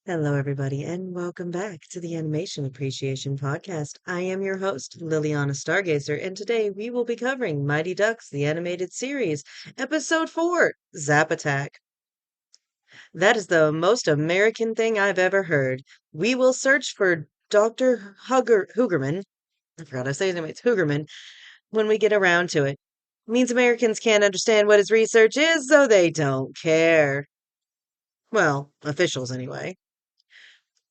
Hello, everybody, and welcome back to the Animation Appreciation Podcast. I am your host, Liliana Stargazer, and today we will be covering Mighty Ducks, the animated series, Episode 4, Zap Attack. That is the most American thing I've ever heard. We will search for Dr. Hoogerman. I forgot how to say his name. It's Hoogerman when we get around to it. Means Americans can't understand what his research is, so they don't care. Well, officials anyway.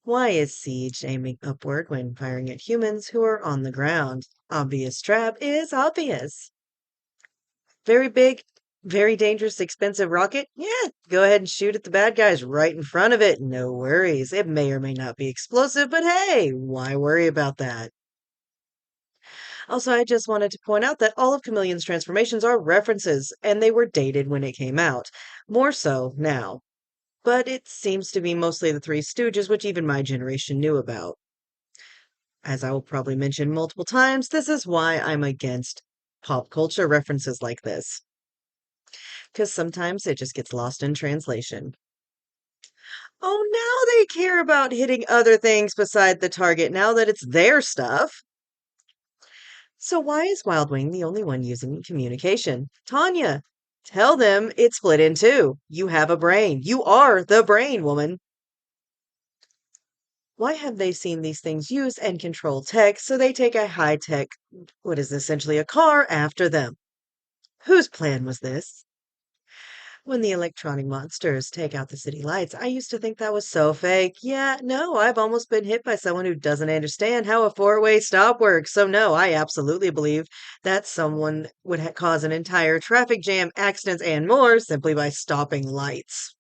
Why is Siege aiming upward when firing at humans who are on the ground? Obvious trap is obvious. Very big, very dangerous, expensive rocket? Yeah, go ahead and shoot at the bad guys right in front of it. No worries. It may or may not be explosive, but hey, why worry about that? Also, I just wanted to point out that all of Chameleon's transformations are references, and they were dated when it came out. More so now. But it seems to be mostly the Three Stooges, which even my generation knew about. As I will probably mention multiple times, this is why I'm against pop culture references like this, because sometimes it just gets lost in translation. Oh, now they care about hitting other things beside the target now that it's their stuff. So why is Wild Wing the only one using communication? Tanya, tell them it's split in two. You have a brain. You are the brain, woman. Why have they seen these things used and control tech, so they take a high-tech, what is essentially a car, after them? Whose plan was this? When the electronic monsters take out the city lights, I used to think that was so fake. Yeah, no, I've almost been hit by someone who doesn't understand how a four-way stop works. So no, I absolutely believe that someone would cause an entire traffic jam, accidents, and more simply by stopping lights.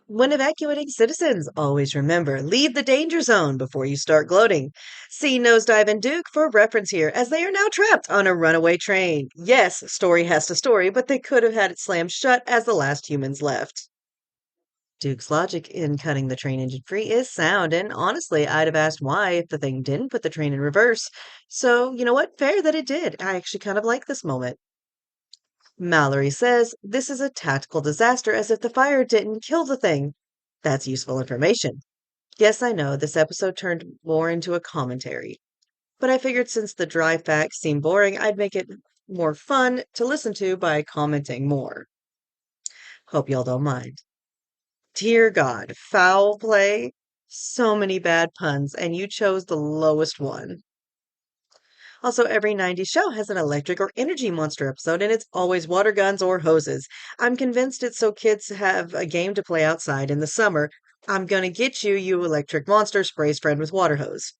When evacuating citizens, always remember, leave the danger zone before you start gloating. See Nosedive and Duke for reference here, as they are now trapped on a runaway train. Yes, story has to story, but they could have had it slammed shut as the last humans left. Duke's logic in cutting the train engine free is sound, and honestly, I'd have asked why if the thing didn't put the train in reverse. So, you know what? Fair that it did. I actually kind of like this moment. Mallory says this is a tactical disaster as if the fire didn't kill the thing. That's useful information. Yes, I know this episode turned more into a commentary, but I figured since the dry facts seem boring, I'd make it more fun to listen to by commenting more. Hope y'all don't mind. Dear God, foul play? So many bad puns, and you chose the lowest one. Also, every 90s show has an electric or energy monster episode, and it's always water guns or hoses. I'm convinced it's so kids have a game to play outside in the summer. I'm gonna get you, you electric monster, sprays friend with water hose.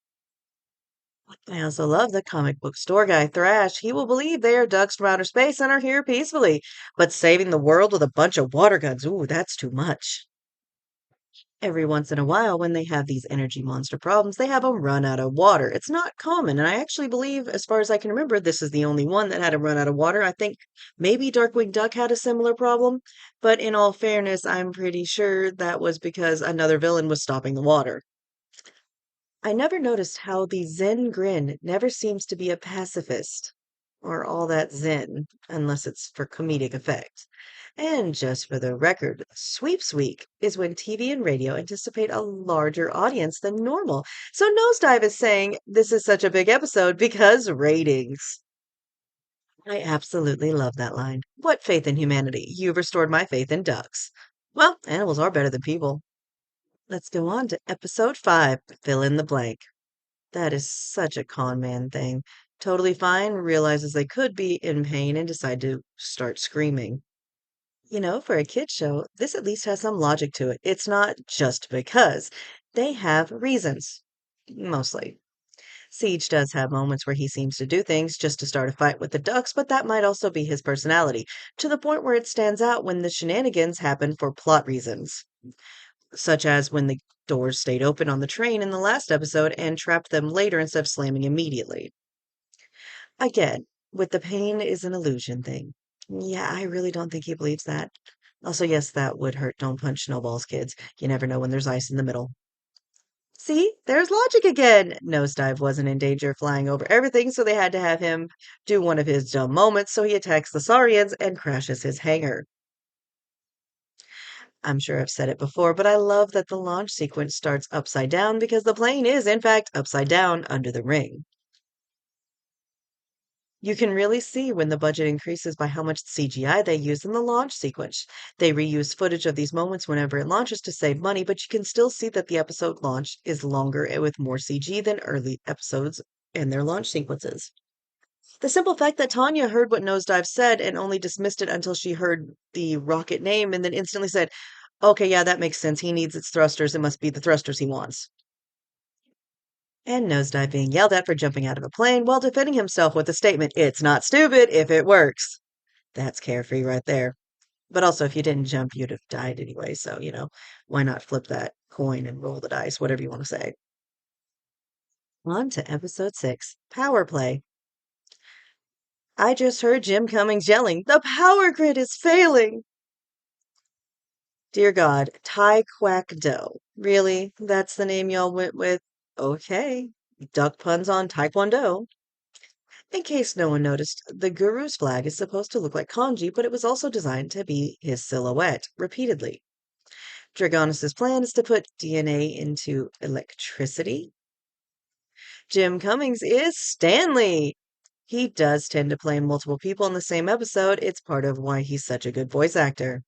I also love the comic book store guy, Thrash. He will believe they are ducks from outer space and are here peacefully. But saving the world with a bunch of water guns, ooh, that's too much. Every once in a while, when they have these energy monster problems, they have them run out of water. It's not common, and I actually believe, as far as I can remember, this is the only one that had a run out of water. I think maybe Darkwing Duck had a similar problem, but in all fairness, I'm pretty sure that was because another villain was stopping the water. I never noticed how the Zen grin never seems to be a pacifist or all that zen, unless it's for comedic effect. And just for the record, Sweeps Week is when TV and radio anticipate a larger audience than normal. So Nosedive is saying this is such a big episode because ratings. I absolutely love that line. What faith in humanity? You've restored my faith in ducks. Well, animals are better than people. Let's go on to episode 5, fill in the blank. That is such a con man thing. Totally fine, realizes they could be in pain and decide to start screaming. You know, for a kid show, this at least has some logic to it. It's not just because. They have reasons. Mostly. Siege does have moments where he seems to do things just to start a fight with the ducks, but that might also be his personality, to the point where it stands out when the shenanigans happen for plot reasons, such as when the doors stayed open on the train in the last episode and trapped them later instead of slamming immediately. Again, with the pain is an illusion thing. Yeah, I really don't think he believes that. Also, yes, that would hurt. Don't punch snowballs, kids. You never know when there's ice in the middle. See, there's logic again. Nosedive wasn't in danger of flying over everything, so they had to have him do one of his dumb moments, so he attacks the Saurians and crashes his hangar. I'm sure I've said it before, but I love that the launch sequence starts upside down because the plane is, in fact, upside down under the ring. You can really see when the budget increases by how much CGI they use in the launch sequence. They reuse footage of these moments whenever it launches to save money, but you can still see that the episode launch is longer and with more CG than early episodes and their launch sequences. The simple fact that Tanya heard what Nosedive said and only dismissed it until she heard the rocket name and then instantly said, okay, yeah, that makes sense. He needs its thrusters. It must be the thrusters he wants. And Nosedive being yelled at for jumping out of a plane while defending himself with the statement, it's not stupid if it works. That's carefree right there. But also, if you didn't jump, you'd have died anyway. So, why not flip that coin and roll the dice, whatever you want to say. On to episode 6, Power Play. I just heard Jim Cummings yelling, the power grid is failing. Dear God, Tai Quack Do. Really? That's the name y'all went with? Okay. Duck puns on Taekwondo. In case no one noticed, the guru's flag is supposed to look like kanji, but it was also designed to be his silhouette repeatedly. Dragonis' plan is to put DNA into electricity. Jim Cummings is Stanley. He does tend to play multiple people in the same episode. It's part of why he's such a good voice actor.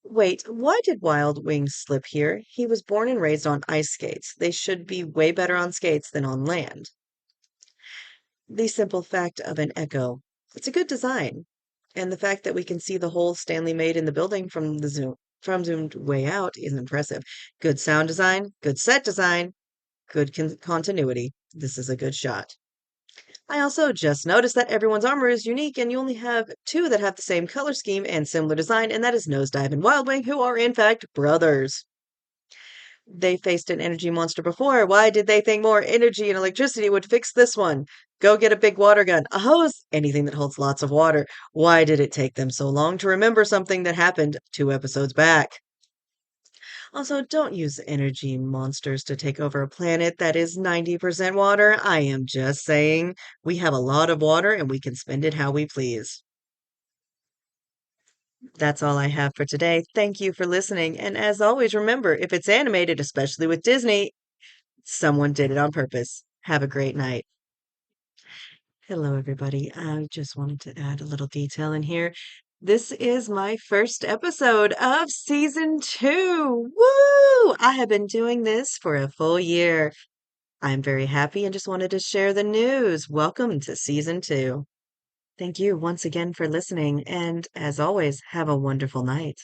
Wait, why did Wild Wing slip here? He was born and raised on ice skates. They should be way better on skates than on land. The simple fact of an echo. It's a good design. And the fact that we can see the hole Stanley made in the building from zoomed way out is impressive. Good sound design, good set design, good continuity. This is a good shot. I also just noticed that everyone's armor is unique and you only have two that have the same color scheme and similar design, and that is Nosedive and Wildwing, who are in fact brothers. They faced an energy monster before. Why did they think more energy and electricity would fix this one? Go get a big water gun, a hose, anything that holds lots of water. Why did it take them so long to remember something that happened 2 episodes back? Also, don't use energy monsters to take over a planet that is 90% water. I am just saying, we have a lot of water and we can spend it how we please. That's all I have for today. Thank you for listening. And as always, remember, if it's animated, especially with Disney, someone did it on purpose. Have a great night. Hello, everybody. I just wanted to add a little detail in here. This is my first episode of season 2. Woo! I have been doing this for a full year. I'm very happy and just wanted to share the news. Welcome to season 2. Thank you once again for listening. And as always, have a wonderful night.